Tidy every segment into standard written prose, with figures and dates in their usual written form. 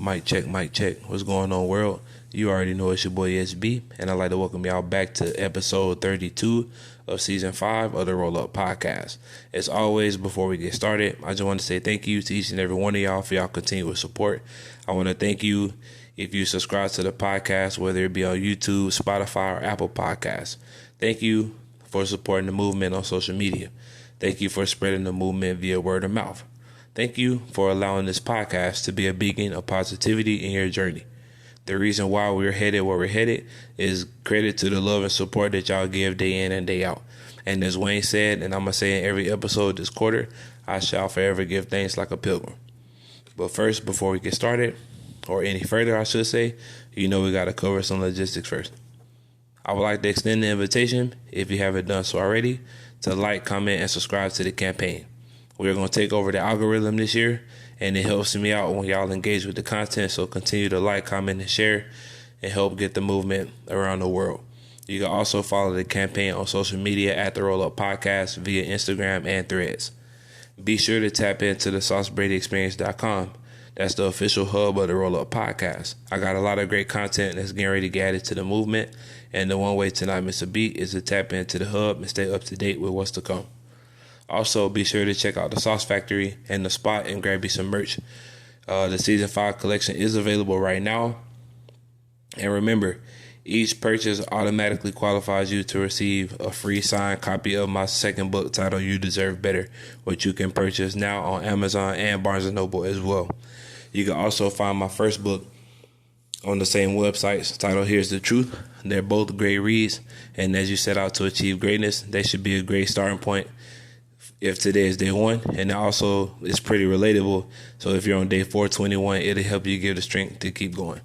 Mic check, mic check. What's going on, world? You already know it's your boy SB, and I'd like to welcome y'all back to episode 32 of season 5 of the Roll Up Podcast. As always, before we get started, I just want to say thank you to each and every one of y'all for y'all continuous support. I want to thank you if you subscribe to the podcast, whether it be on YouTube, Spotify, or Apple Podcasts. Thank you for supporting the movement on social media. Thank you for spreading the movement via word of mouth. Thank you for allowing this podcast to be a beacon of positivity in your journey. The reason why we're headed where we're headed is credit to the love and support that y'all give day in and day out. And as Wayne said, and I'm going to say in every episode this quarter, I shall forever give thanks like a pilgrim. But first, before we get started, or any further, I should say, we got to cover some logistics first. I would like to extend the invitation, if you haven't done so already, to like, comment, and subscribe to the campaign. We're going to take over the algorithm this year, and it helps me out when y'all engage with the content. So continue to like, comment, and share, and help get the movement around the world. You can also follow the campaign on social media at The Roll Up Podcast via Instagram and Threads. Be sure to tap into the SauceBradyExperience.com. That's the official hub of The Roll Up Podcast. I got a lot of great content that's getting ready to get added to the movement, and the one way to not miss a beat is to tap into the hub and stay up to date with what's to come. Also, be sure to check out the Sauce Factory and the Spot and grab you some merch. The Season 5 collection is available right now. And remember, each purchase automatically qualifies you to receive a free signed copy of my second book titled You Deserve Better, which you can purchase now on Amazon and Barnes & Noble as well. You can also find my first book on the same websites titled Here's the Truth. They're both great reads, and as you set out to achieve greatness, they should be a great starting point if today is day 1, and also it's pretty relatable. So if you're on day 421, it'll help you give the strength to keep going.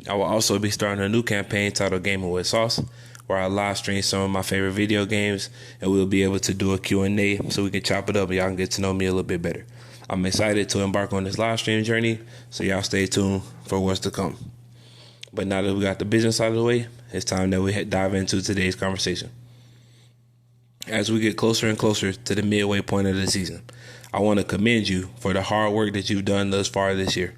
I will also be starting a new campaign titled Gaming with Sauce, where I live stream some of my favorite video games, and we'll be able to do a Q&A so we can chop it up and y'all can get to know me a little bit better. I'm excited to embark on this live stream journey, so y'all stay tuned for what's to come. But now that we got the business out of the way, it's time that we dive into today's conversation. As we get closer and closer to the midway point of the season, I want to commend you for the hard work that you've done thus far this year.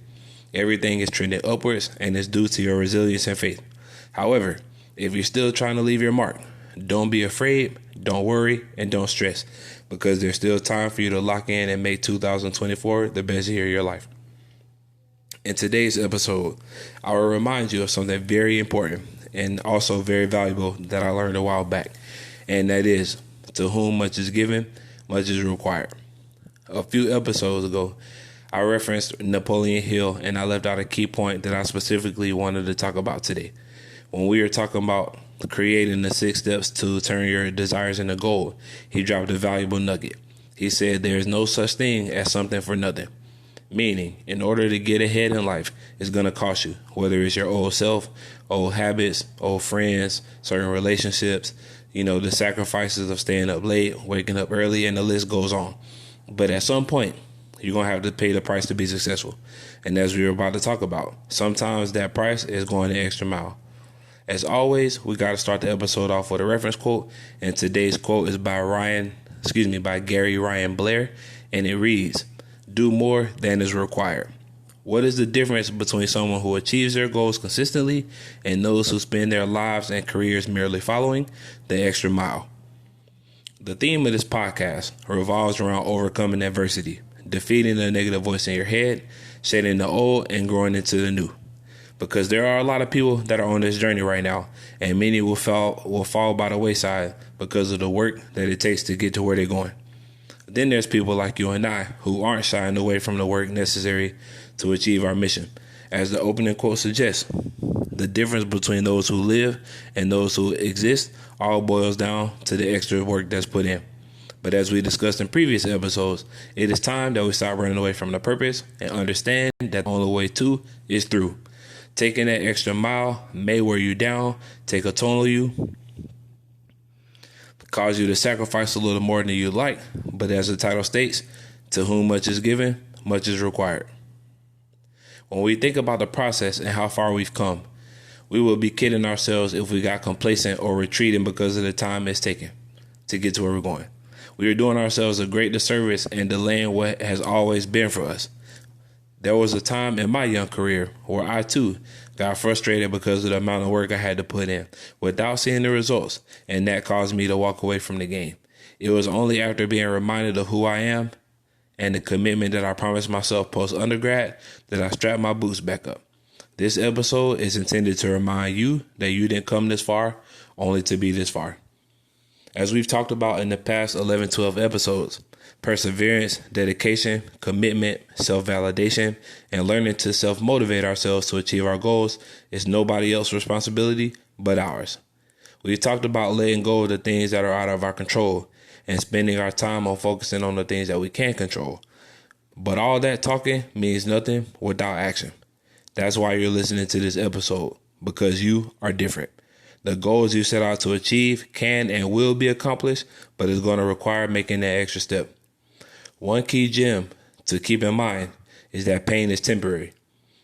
Everything is trending upwards, and it's due to your resilience and faith. However, if you're still trying to leave your mark, don't be afraid, don't worry, and don't stress, because there's still time for you to lock in and make 2024 the best year of your life. In today's episode, I will remind you of something very important and also very valuable that I learned a while back, and that is, to whom much is given, much is required. A few episodes ago, I referenced Napoleon Hill, and I left out a key point that I specifically wanted to talk about today. When we were talking about creating the 6 steps to turn your desires into gold, he dropped a valuable nugget. He said there is no such thing as something for nothing. Meaning, in order to get ahead in life, it's going to cost you, whether it's your old self, old habits, old friends, certain relationships, the sacrifices of staying up late, waking up early, and the list goes on. But at some point, you're going to have to pay the price to be successful. And as we were about to talk about, sometimes that price is going the extra mile. As always, we got to start the episode off with a reference quote. And today's quote is by Gary Ryan Blair. And it reads, "Do more than is required." What is the difference between someone who achieves their goals consistently and those who spend their lives and careers merely following the extra mile? The theme of this podcast revolves around overcoming adversity, defeating the negative voice in your head, shedding the old and growing into the new. Because there are a lot of people that are on this journey right now, and many will fall by the wayside because of the work that it takes to get to where they're going. Then there's people like you and I who aren't shying away from the work necessary to achieve our mission. As the opening quote suggests, the difference between those who live and those who exist all boils down to the extra work that's put in. But as we discussed in previous episodes, it is time that we stop running away from the purpose and understand that the only way to is through. Taking that extra mile may wear you down, take a toll on you, cause you to sacrifice a little more than you'd like, but as the title states, to whom much is given, much is required. When we think about the process and how far we've come, we will be kidding ourselves if we got complacent or retreating because of the time it's taken to get to where we're going. We are doing ourselves a great disservice and delaying what has always been for us. There was a time in my young career where I too got frustrated because of the amount of work I had to put in without seeing the results, and that caused me to walk away from the game. It was only after being reminded of who I am and the commitment that I promised myself post-undergrad that I strapped my boots back up. This episode is intended to remind you that you didn't come this far only to be this far. As we've talked about in the past 11-12 episodes, perseverance, dedication, commitment, self-validation, and learning to self-motivate ourselves to achieve our goals is nobody else's responsibility but ours. We've talked about letting go of the things that are out of our control and spending our time on focusing on the things that we can control. But all that talking means nothing without action. That's why you're listening to this episode, because you are different. The goals you set out to achieve can and will be accomplished, but it's going to require making that extra step. One key gem to keep in mind is that pain is temporary.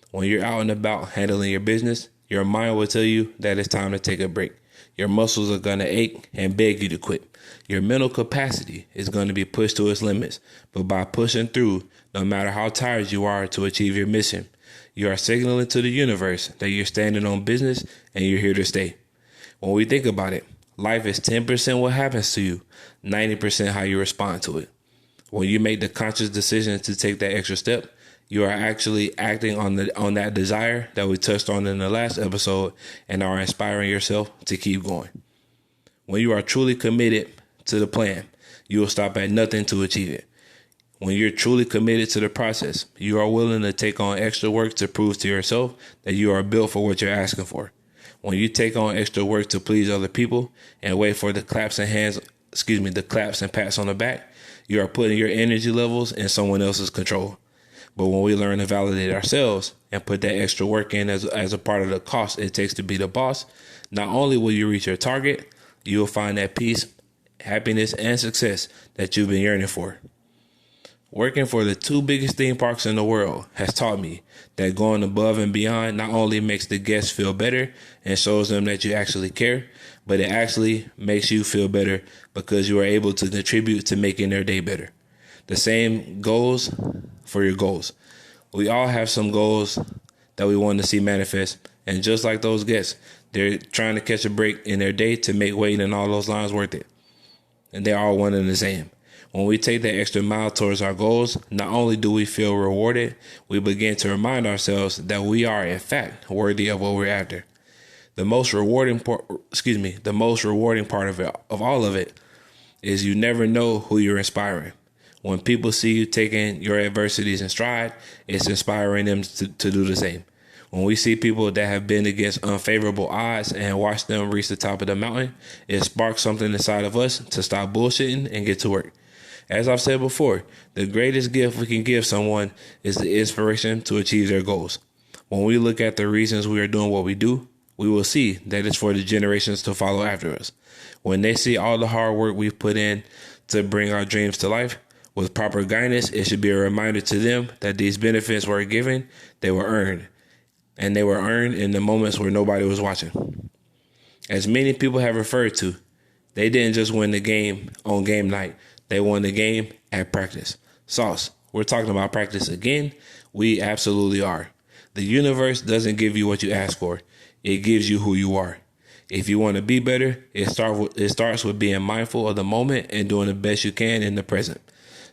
When you're out and about handling your business, your mind will tell you that it's time to take a break. Your muscles are going to ache and beg you to quit. Your mental capacity is going to be pushed to its limits, but by pushing through, no matter how tired you are to achieve your mission, you are signaling to the universe that you're standing on business and you're here to stay. When we think about it, life is 10% what happens to you, 90% how you respond to it. When you make the conscious decision to take that extra step, you are actually acting on that desire that we touched on in the last episode and are inspiring yourself to keep going. When you are truly committed to the plan, you will stop at nothing to achieve it. When you're truly committed to the process, you are willing to take on extra work to prove to yourself that you are built for what you're asking for. When you take on extra work to please other people and wait for the claps and pats on the back, you are putting your energy levels in someone else's control. But when we learn to validate ourselves and put that extra work in as a part of the cost it takes to be the boss, not only will you reach your target, you will find that peace, happiness, and success that you've been yearning for. Working for the two biggest theme parks in the world has taught me that going above and beyond not only makes the guests feel better and shows them that you actually care, but it actually makes you feel better because you are able to contribute to making their day better. The same goes for your goals. We all have some goals that we want to see manifest, and just like those guests, they're trying to catch a break in their day to make waiting in all those lines worth it. And they're all one and the same. When we take that extra mile towards our goals, not only do we feel rewarded, we begin to remind ourselves that we are in fact worthy of what we're after. The most rewarding part of all of it is you never know who you're inspiring. When people see you taking your adversities in stride, it's inspiring them to do the same. When we see people that have been against unfavorable odds and watch them reach the top of the mountain, it sparks something inside of us to stop bullshitting and get to work. As I've said before, the greatest gift we can give someone is the inspiration to achieve their goals. When we look at the reasons we are doing what we do, we will see that it's for the generations to follow after us. When they see all the hard work we've put in to bring our dreams to life, with proper guidance, it should be a reminder to them that these benefits were given, they were earned. And they were earned in the moments where nobody was watching. As many people have referred to, they didn't just win the game on game night. They won the game at practice. Sauce, we're talking about practice again. We absolutely are. The universe doesn't give you what you ask for. It gives you who you are. If you want to be better, it starts with being mindful of the moment and doing the best you can in the present.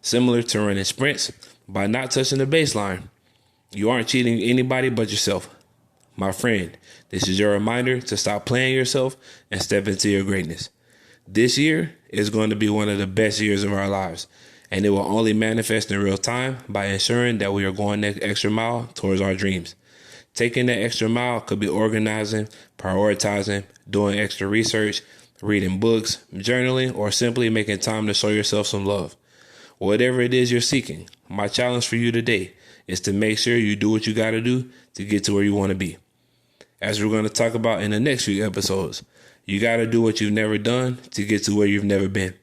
Similar to running sprints, by not touching the baseline, you aren't cheating anybody but yourself. My friend, this is your reminder to stop playing yourself and step into your greatness. This year is going to be one of the best years of our lives, and it will only manifest in real time by ensuring that we are going that extra mile towards our dreams. Taking that extra mile could be organizing, prioritizing, doing extra research, reading books, journaling, or simply making time to show yourself some love. Whatever it is you're seeking, my challenge for you today is to make sure you do what you got to do to get to where you want to be. As we're going to talk about in the next few episodes, you got to do what you've never done to get to where you've never been.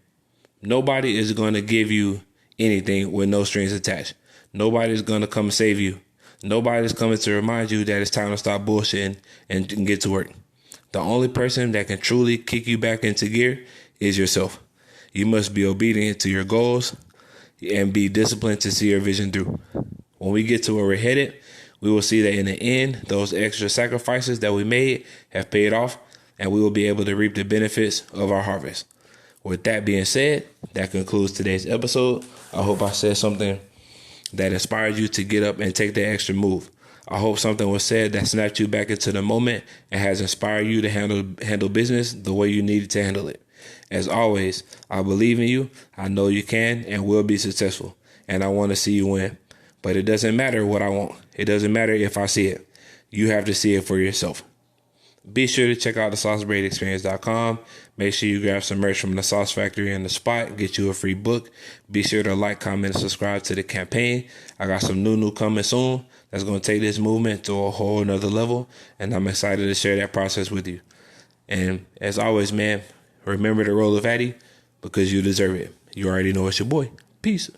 Nobody is going to give you anything with no strings attached. Nobody's going to come save you. Nobody's coming to remind you that it's time to stop bullshitting and get to work. The only person that can truly kick you back into gear is yourself. You must be obedient to your goals and be disciplined to see your vision through. When we get to where we're headed, we will see that in the end, those extra sacrifices that we made have paid off, and we will be able to reap the benefits of our harvest. With that being said, that concludes today's episode. I hope I said something that inspired you to get up and take the extra move. I hope something was said that snapped you back into the moment and has inspired you to handle business the way you needed to handle it. As always, I believe in you. I know you can and will be successful, and I want to see you win. But it doesn't matter what I want. It doesn't matter if I see it. You have to see it for yourself. Be sure to check out thesaucebraidexperience.com. Make sure you grab some merch from the Sauce Factory and the Spot. Get you a free book. Be sure to like, comment, and subscribe to the campaign. I got some new coming soon that's going to take this movement to a whole nother level, and I'm excited to share that process with you. And as always, man, remember to roll a fatty because you deserve it. You already know it's your boy. Peace.